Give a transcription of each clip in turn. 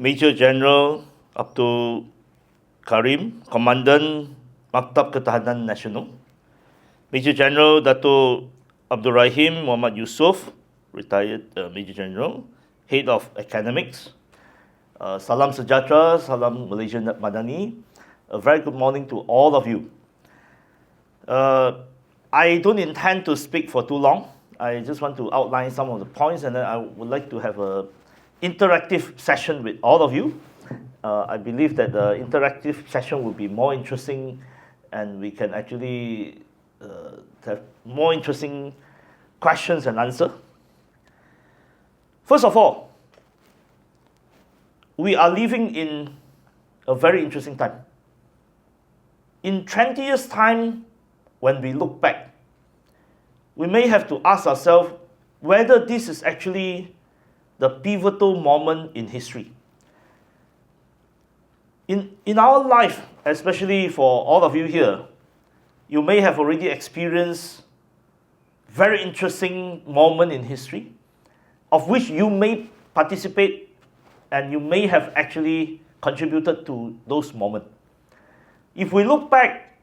Major General Abdul Karim, Komandan Maktab Ketahanan Nasional. Major General Dato Abdul Rahim Muhammad Yusof, retired Major General, Head of Academics. Salam Sejahtera, Salam Malaysian Madani. A very good morning to all of you. I don't intend to speak for too long. I just want to outline some of the points, and then I would like to have an interactive session with all of you. I believe that the interactive session will be more interesting, and we can actually have more interesting questions and answers. First of all, we are living in a very interesting time. In 20 years' time, when we look back, we may have to ask ourselves whether this is actually the pivotal moment in history. In our life, especially for all of you here, you may have already experienced very interesting moment in history, of which you may participate and you may have actually contributed to those moments. If we look back,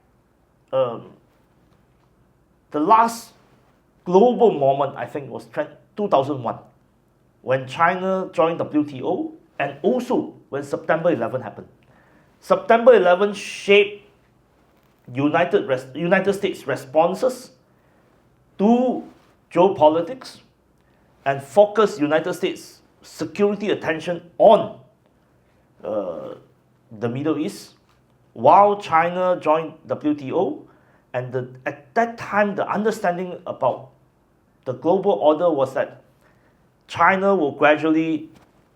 the last global moment, I think, was 2001, when China joined WTO, and also when September 11 happened. September 11 shaped United States responses to geopolitics and focused United States security attention on the Middle East, while China joined WTO. And at that time, the understanding about the global order was that China will gradually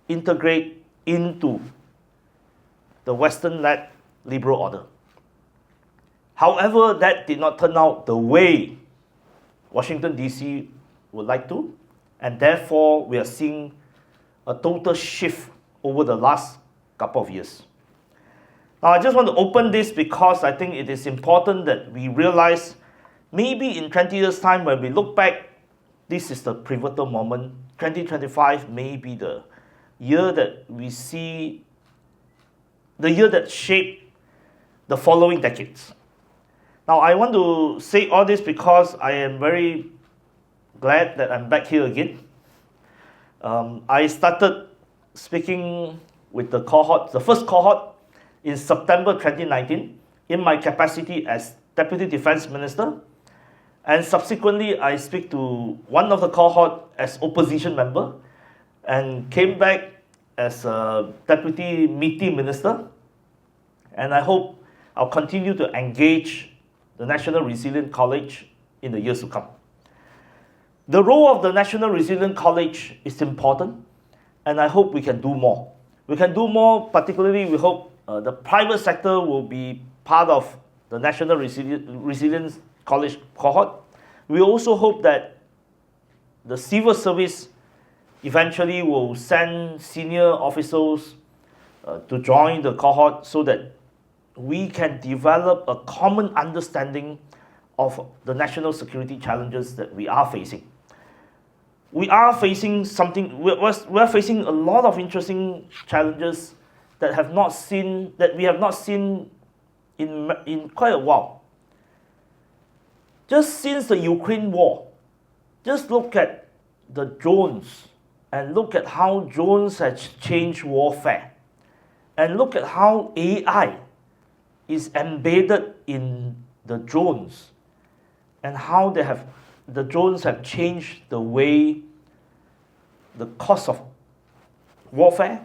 integrate into the Western-led liberal order. However, that did not turn out the way Washington, D.C. would like to, and therefore we are seeing a total shift over the last couple of years. Now, I just want to open this because I think it is important that we realize maybe in 20 years' time, when we look back, this is the pivotal moment. 2025 may be the year that we see, the year that shaped the following decades. Now, I want to say all this because I am very glad that I'm back here again. I started speaking with the cohort, the first cohort, in September 2019 in my capacity as Deputy Defense Minister, and subsequently I speak to one of the cohort as opposition member and came back as a Deputy MITI Minister, and I hope I'll continue to engage the National Resilience College in the years to come. The role of the National Resilience College is important, and I hope we can do more. We can do more, particularly we hope the private sector will be part of the National Resilience College cohort. We also hope that the civil service eventually will send senior officers to join the cohort so that we can develop a common understanding of the national security challenges that we are facing. We are facing we're facing a lot of interesting challenges that we have not seen in quite a while. Just since the Ukraine war, just look at the drones and look at how drones have changed warfare, and look at how AI is embedded in the drones, and how the drones have changed the way, the cost of warfare,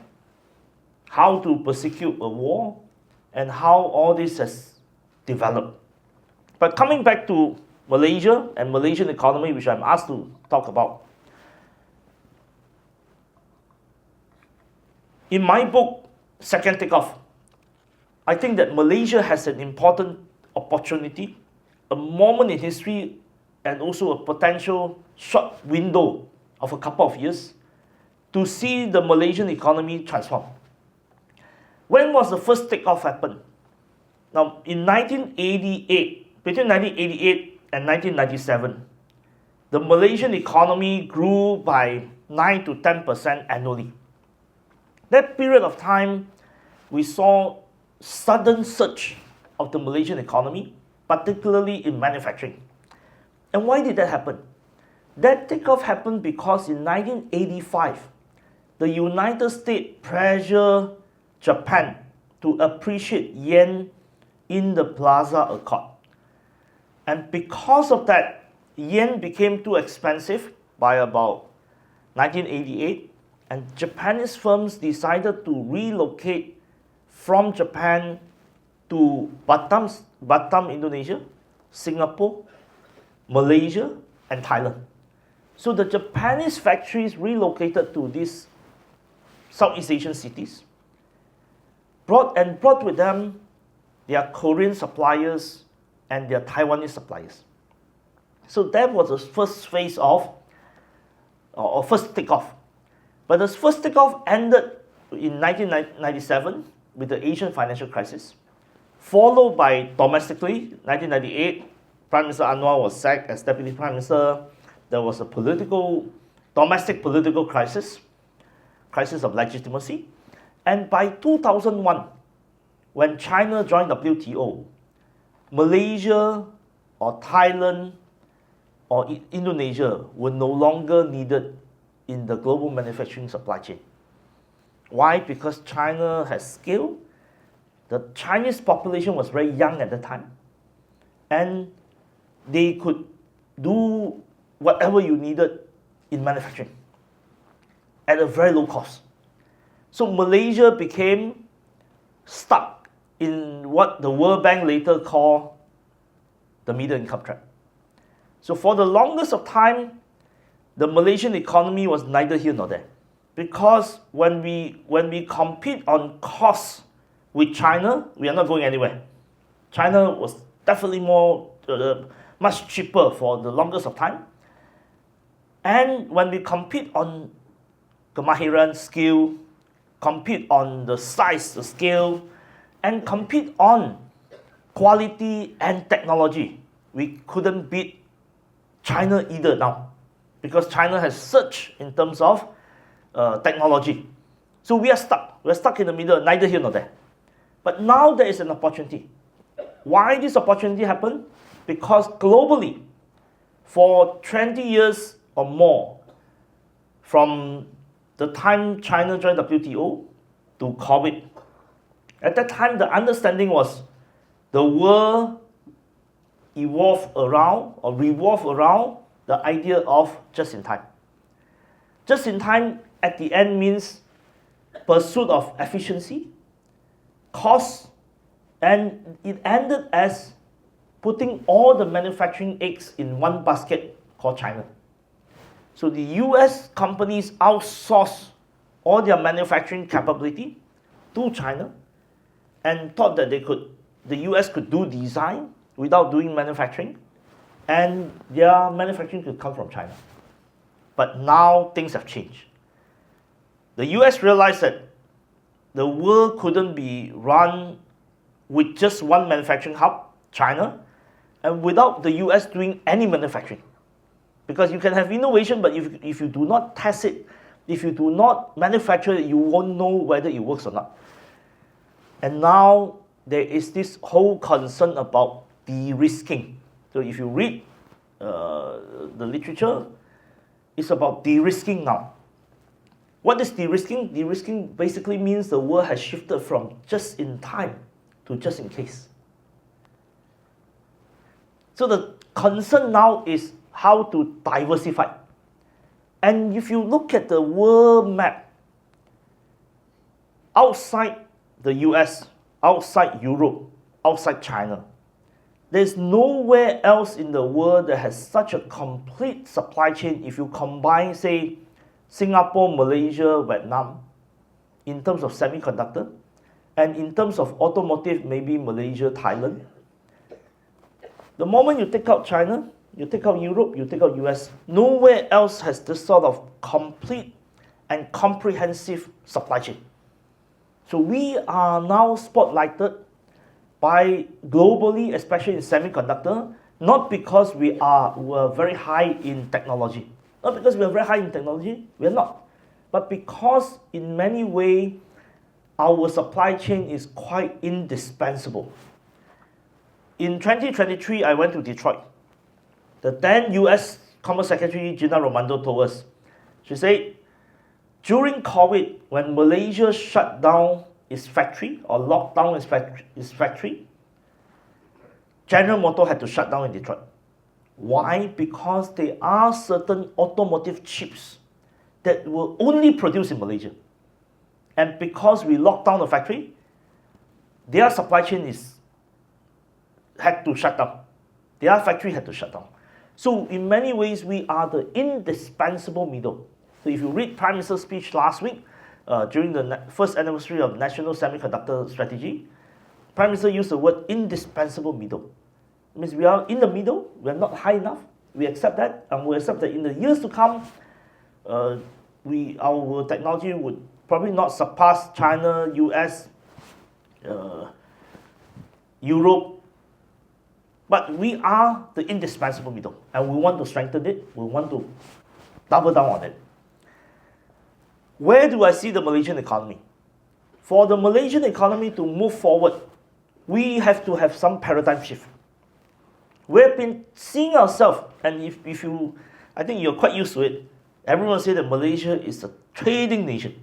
how to prosecute a war, and how all this has developed. But coming back to Malaysia and Malaysian economy, which I'm asked to talk about. In my book, Second Takeoff, I think that Malaysia has an important opportunity, a moment in history, and also a potential short window of a couple of years to see the Malaysian economy transform. When was the first takeoff happen? Now, in 1988, between 1988 and 1997, the Malaysian economy grew by 9 to 10% annually. That period of time, we saw sudden surge of the Malaysian economy, particularly in manufacturing. And why did that happen? That takeoff happened because in 1985, the United States pressured Japan to appreciate yen in the Plaza Accord. And because of that, yen became too expensive by about 1988, and Japanese firms decided to relocate from Japan to Batam, Indonesia, Singapore, Malaysia, and Thailand. So the Japanese factories relocated to these Southeast Asian cities, brought with them their Korean suppliers and their Taiwanese suppliers. So that was the first phase of, or first takeoff. But the first takeoff ended in 1997 with the Asian financial crisis, followed by domestically, 1998, Prime Minister Anwar was sacked as Deputy Prime Minister. There was a domestic political crisis of legitimacy. And by 2001, when China joined WTO, Malaysia or Thailand or Indonesia were no longer needed in the global manufacturing supply chain. Why? Because China has scale. The Chinese population was very young at the time, and they could do whatever you needed in manufacturing at a very low cost. So Malaysia became stuck in what the World Bank later called the middle income trap. So for the longest of time, the Malaysian economy was neither here nor there. Because when we compete on costs with China, we are not going anywhere. China was definitely much cheaper for the longest of time. And when we compete on kemahiran, skill, compete on the size, the scale, and compete on quality and technology, we couldn't beat China either now, because China has surged in terms of technology. So we are stuck. We're stuck in the middle, neither here nor there. But now there is an opportunity. Why this opportunity happened? Because globally, for 20 years or more, from the time China joined WTO to COVID, at that time the understanding was the world revolve around the idea of just-in-time. Just-in-time at the end means pursuit of efficiency, cost, and it ended as putting all the manufacturing eggs in one basket called China. So the US companies outsourced all their manufacturing capability to China and thought that the US could do design without doing manufacturing, and their manufacturing could come from China. But now things have changed. The US realized that the world couldn't be run with just one manufacturing hub, China, and without the US doing any manufacturing. Because you can have innovation, but if you do not test it, if you do not manufacture it, you won't know whether it works or not. And now there is this whole concern about de-risking. So if you read the literature, it's about de-risking now. What is de-risking? De-risking basically means the world has shifted from just in time to just in case. So the concern now is how to diversify. And if you look at the world map, outside the US, outside Europe, outside China, there's nowhere else in the world that has such a complete supply chain if you combine, say, Singapore, Malaysia, Vietnam, in terms of semiconductor, and in terms of automotive, maybe Malaysia, Thailand. The moment you take out China, you take out Europe, you take out US, nowhere else has this sort of complete and comprehensive supply chain. So we are now spotlighted by globally, especially in semiconductor, not because we're very high in technology. Not because we're very high in technology, we're not. But because in many ways, our supply chain is quite indispensable. In 2023, I went to Detroit. The then US Commerce Secretary Gina Raimondo told us, she said, during COVID, when Malaysia shut down its factory or locked down its factory, General Motors had to shut down in Detroit. Why? Because there are certain automotive chips that were only produced in Malaysia. And because we locked down the factory, their supply chain had to shut down. Their factory had to shut down. So in many ways, we are the indispensable middle. So if you read Prime Minister's speech last week, during the first anniversary of National Semiconductor Strategy, Prime Minister used the word indispensable middle. It means we are in the middle, we are not high enough. We accept that, and we accept that in the years to come, our technology would probably not surpass China, US, Europe, but we are the indispensable middle, and we want to strengthen it, we want to double down on it. Where do I see the Malaysian economy? For the Malaysian economy to move forward, we have to have some paradigm shift. We've been seeing ourselves, and if you, I think you're quite used to it, everyone says that Malaysia is a trading nation.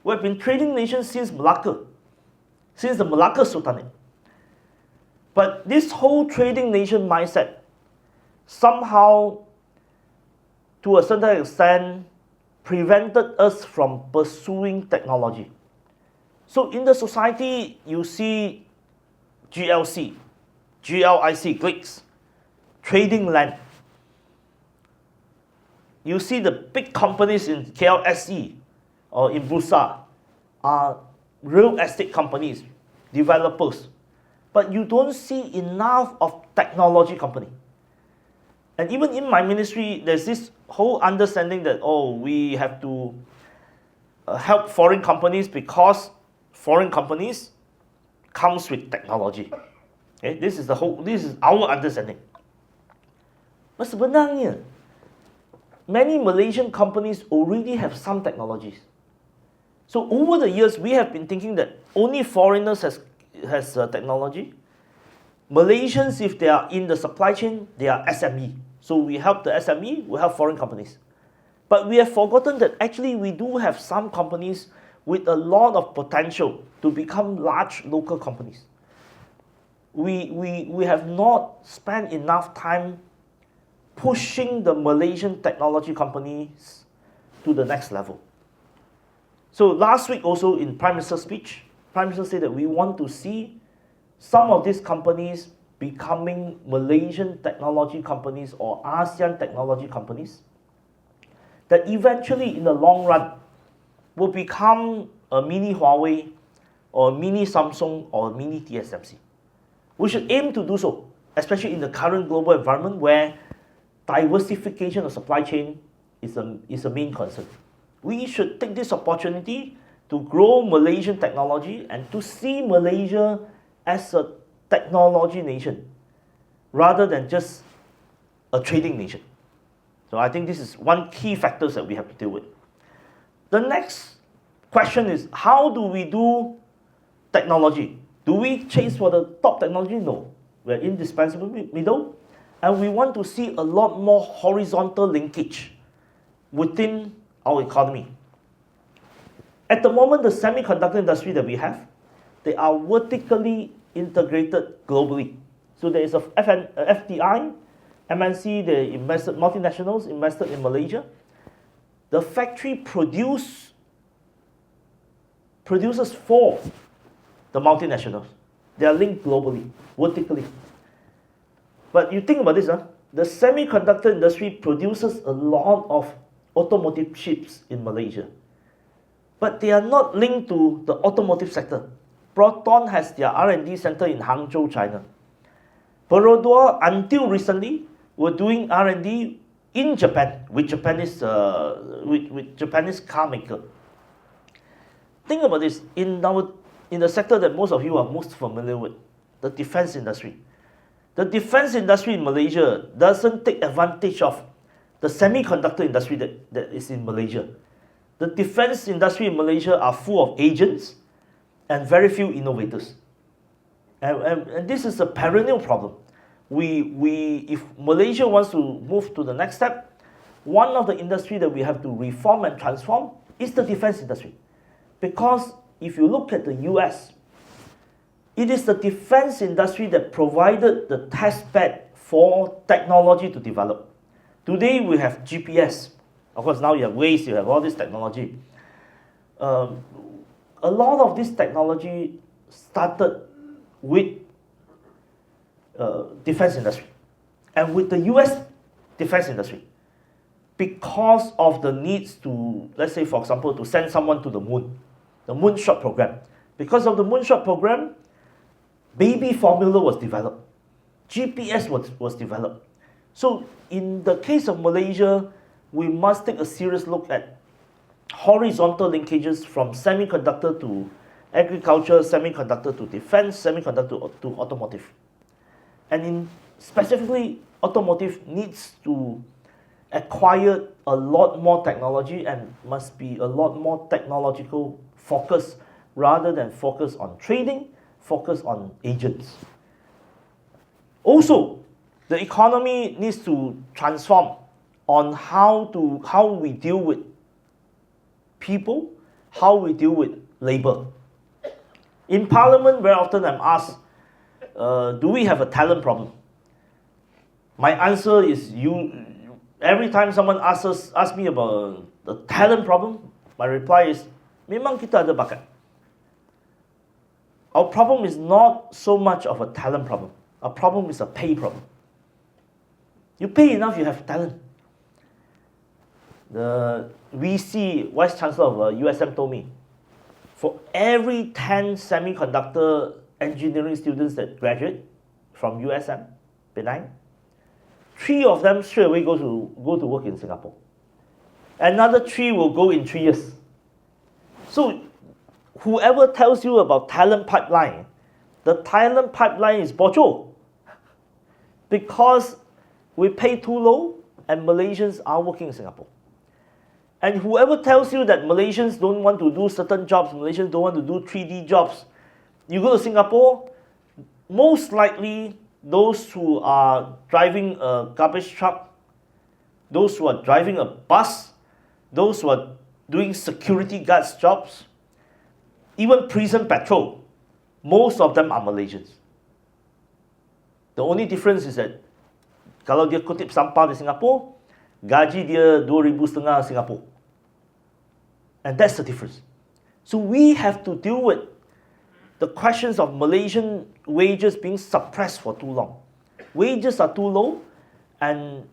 We've been trading nation since Malacca, since the Malacca Sultanate. But this whole trading nation mindset somehow, to a certain extent, prevented us from pursuing technology. So in the society, you see GLC, GLIC, GLICs, trading land. You see the big companies in KLSE or in Bursa are real estate companies, developers. But you don't see enough of technology company. And even in my ministry, there's this whole understanding that, we have to help foreign companies because foreign companies comes with technology. Okay? This is our understanding. But sebenarnya, many Malaysian companies already have some technologies. So over the years, we have been thinking that only foreigners has technology. Malaysians, if they are in the supply chain, they are SME. So we help the SME, we help foreign companies. But we have forgotten that actually we do have some companies with a lot of potential to become large local companies. We have not spent enough time pushing the Malaysian technology companies to the next level. So last week also in Prime Minister's speech, Prime Minister said that we want to see some of these companies becoming Malaysian technology companies or ASEAN technology companies that eventually in the long run will become a mini Huawei or a mini Samsung or a mini TSMC. We should aim to do so, especially in the current global environment where diversification of supply chain is a main concern. We should take this opportunity to grow Malaysian technology and to see Malaysia as a technology nation rather than just a trading nation. So I think this is one key factors that we have to deal with. The next question is, how do we do technology? Do we chase for the top technology? No. We're indispensable middle, and we want to see a lot more horizontal linkage within our economy. At the moment, the semiconductor industry that we have, they are vertically integrated globally. So there is a FDI, MNC, they invested, multinationals invested in Malaysia. The factory produces for the multinationals. They are linked globally, vertically. But you think about this, the semiconductor industry produces a lot of automotive chips in Malaysia. But they are not linked to the automotive sector. Proton has their R&D center in Hangzhou, China. Perodua, until recently, were doing R&D in Japan with Japanese car maker. Think about this, in the sector that most of you are most familiar with, the defense industry. The defense industry in Malaysia doesn't take advantage of the semiconductor industry that is in Malaysia. The defense industry in Malaysia are full of agents, and very few innovators. And this is a perennial problem. If Malaysia wants to move to the next step, one of the industry that we have to reform and transform is the defense industry. Because if you look at the US, it is the defense industry that provided the test bed for technology to develop. Today we have GPS. Of course, now you have Waze, you have all this technology. A lot of this technology started with defense industry and with the US defense industry because of the needs to, let's say for example, to send someone to the moonshot program. Because of the moonshot program, baby formula was developed, GPS was developed. So in the case of Malaysia, we must take a serious look at horizontal linkages from semiconductor to agriculture, semiconductor to defense, semiconductor to automotive. And specifically, automotive needs to acquire a lot more technology and must be a lot more technological focus rather than focus on trading, focus on agents. Also, the economy needs to transform on how we deal with people, how we deal with labor. In Parliament, very often I'm asked, do we have a talent problem? My answer is every time someone asks me about the talent problem, my reply is, memang kita ada bakat. Our problem is not so much of a talent problem. Our problem is a pay problem. You pay enough, you have talent. The VC, Vice Chancellor of USM told me, for every 10 semiconductor engineering students that graduate from USM, Penang, 3 of them straight away go to work in Singapore. Another 3 will go in 3 years. So whoever tells you about talent pipeline, the talent pipeline is bocho. Because we pay too low and Malaysians are working in Singapore. And whoever tells you that Malaysians don't want to do certain jobs, Malaysians don't want to do 3D jobs, you go to Singapore, most likely those who are driving a garbage truck, those who are driving a bus, those who are doing security guards jobs, even prison patrol, most of them are Malaysians. The only difference is that kalau dia kutip sampah di Singapore, gaji dia 2,500 Singapore. And that's the difference. So we have to deal with the questions of Malaysian wages being suppressed for too long. Wages are too low, and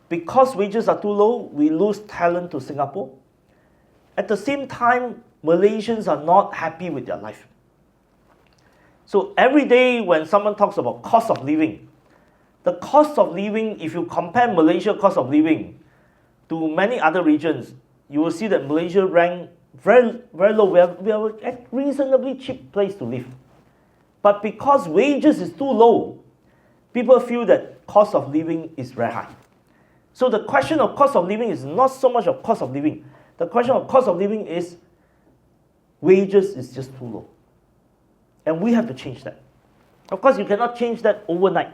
because wages are too low, we lose talent to Singapore. At the same time, Malaysians are not happy with their life. So every day when someone talks about cost of living, the cost of living, if you compare Malaysia cost of living to many other regions, you will see that Malaysia rank very, very low. We are a reasonably cheap place to live. But because wages is too low, people feel that cost of living is very high. So the question of cost of living is not so much of cost of living. The question of cost of living is wages is just too low. And we have to change that. Of course, you cannot change that overnight.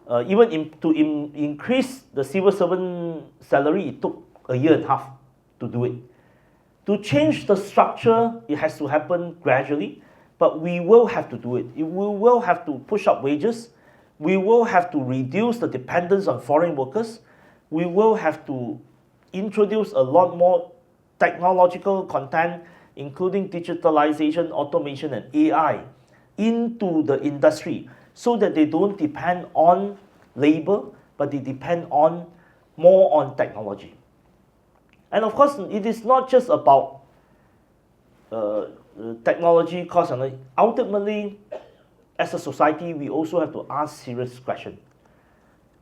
To increase the civil servant salary, it took 1.5 years to do it. To change the structure, it has to happen gradually, but we will have to do it. We will have to push up wages. We will have to reduce the dependence on foreign workers. We will have to introduce a lot more technological content, including digitalization, automation, and AI, into the industry so that they don't depend on labor, but they depend more on technology. And of course, it is not just about technology cost. Ultimately, as a society, we also have to ask serious questions.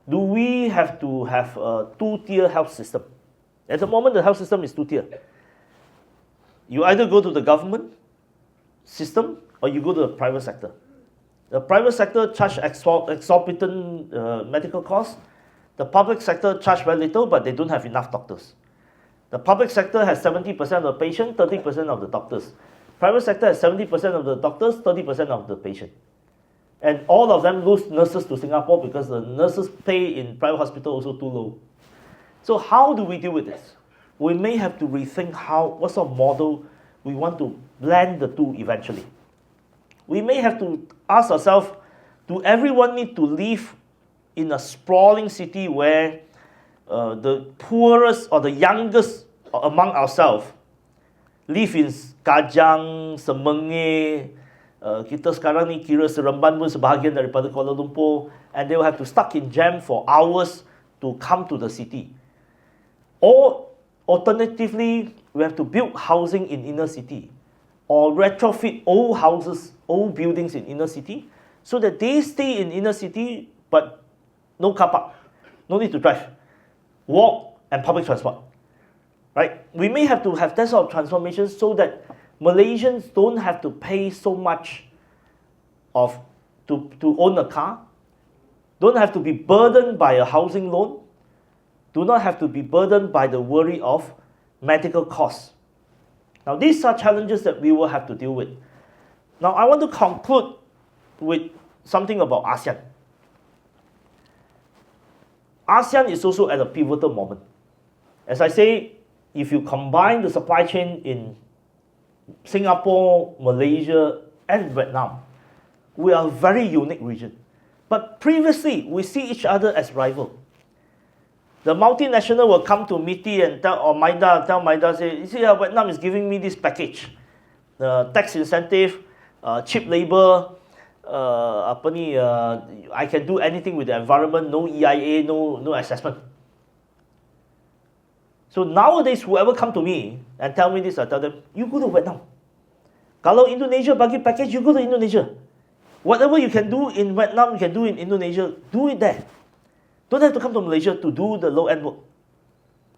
Do we have to have a 2-tier health system? At the moment, the health system is 2-tier. You either go to the government system or you go to the private sector. The private sector charge exorbitant medical costs. The public sector charge very little, but they don't have enough doctors. The public sector has 70% of the patient, 30% of the doctors. Private sector has 70% of the doctors, 30% of the patient. And all of them lose nurses to Singapore because the nurses' pay in private hospital also too low. So how do we deal with this? We may have to rethink what sort of model we want to blend the two eventually. We may have to ask ourselves, do everyone need to live in a sprawling city where the poorest or the youngest among ourselves live in Kajang, Semenge, kita sekarang ni kira Seremban pun sebahagian daripada Kuala Lumpur, and they will have to stuck in jam for hours to come to the city. Or alternatively, we have to build housing in inner city, or retrofit old houses, old buildings in inner city, so that they stay in inner city but no car park, no need to drive, walk and public transport. Right? We may have to have that sort of transformation so that Malaysians don't have to pay so much to own a car, don't have to be burdened by a housing loan, do not have to be burdened by the worry of medical costs. Now, these are challenges that we will have to deal with. Now, I want to conclude with something about ASEAN. ASEAN is also at a pivotal moment. As I say, if you combine the supply chain in Singapore, Malaysia, and Vietnam, we are a very unique region. But previously, we see each other as rivals. The multinational will come to MITI and tell Maida, say, you see, Vietnam is giving me this package. Tax incentive, cheap labor, I can do anything with the environment, no EIA, no assessment. So nowadays, whoever come to me and tell me this, I tell them, you go to Vietnam. Kalau Indonesia bagi package, you go to Indonesia. Whatever you can do in Vietnam, you can do in Indonesia, do it there. Don't have to come to Malaysia to do the low-end work.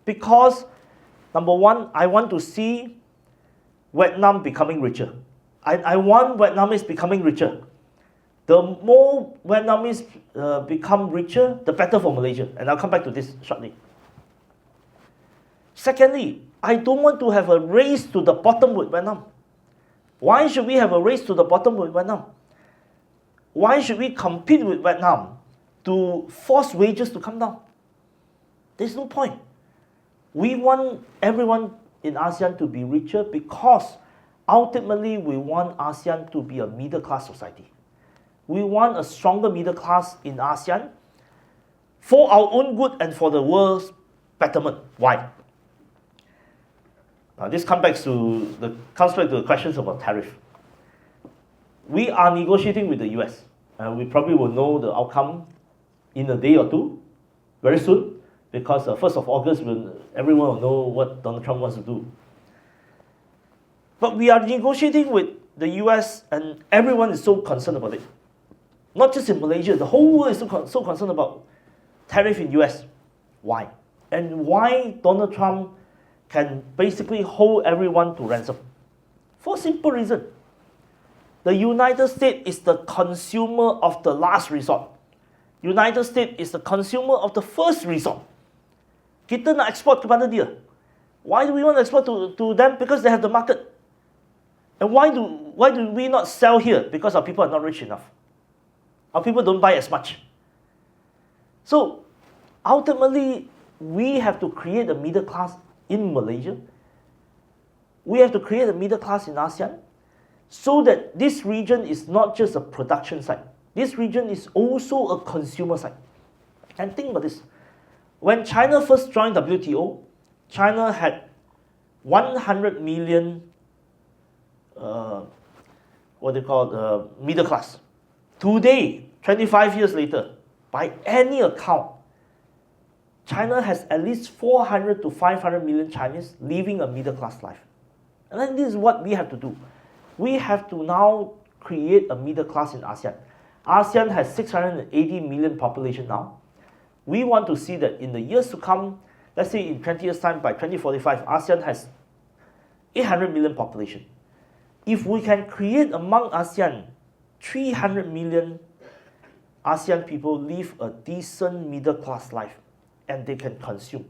Because, number one, I want to see Vietnam becoming richer. I want Vietnamese becoming richer. The more Vietnamese become richer, the better for Malaysia. And I'll come back to this shortly. Secondly, I don't want to have a race to the bottom with Vietnam. Why should we have a race to the bottom with Vietnam? Why should we compete with Vietnam to force wages to come down? There's no point. We want everyone in ASEAN to be richer because ultimately we want ASEAN to be a middle-class society. We want a stronger middle class in ASEAN for our own good and for the world's betterment. Why? Now this comes back to the questions about tariff. We are negotiating with the US, and we probably will know the outcome in a day or two, very soon, because 1st of August, everyone will know what Donald Trump wants to do. But we are negotiating with the US, and everyone is so concerned about it. Not just in Malaysia, the whole world is so concerned about tariff in US. Why? And why Donald Trump can basically hold everyone to ransom? For a simple reason. The United States is the consumer of the last resort. United States is the consumer of the first resort. Kita nak export kepada dia. Why do we want to export to them? Because they have the market. And why do we not sell here? Because our people are not rich enough. Our people don't buy as much. So ultimately, we have to create a middle class in Malaysia. We have to create a middle class in ASEAN so that this region is not just a production site. This region is also a consumer site. And think about this. When China first joined WTO, China had 100 million middle class. Today, 25 years later, by any account, China has at least 400 to 500 million Chinese living a middle class life. And then this is what we have to do. We have to now create a middle class in ASEAN. ASEAN has 680 million population now. We want to see that in the years to come, let's say in 20 years' time, by 2045, ASEAN has 800 million population. If we can create among ASEAN 300 million ASEAN people live a decent middle class life and they can consume,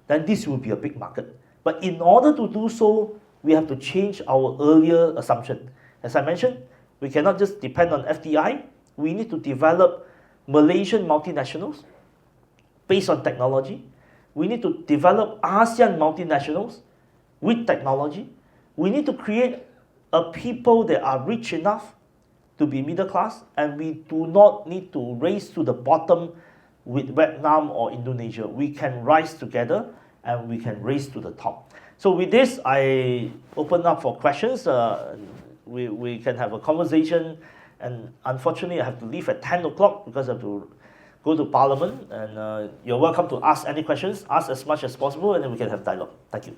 then this will be a big market. But in order to do so, we have to change our earlier assumption. As I mentioned, we cannot just depend on FDI. We need to develop Malaysian multinationals based on technology. We need to develop ASEAN multinationals with technology. We need to create a people that are rich enough to be middle class, and we do not need to race to the bottom with Vietnam or Indonesia. We can rise together and we can race to the top. So with this, I open up for questions. We can have a conversation, and unfortunately I have to leave at 10 o'clock because I have to go to Parliament, and you're welcome to ask any questions, ask as much as possible, and then we can have dialogue. Thank you.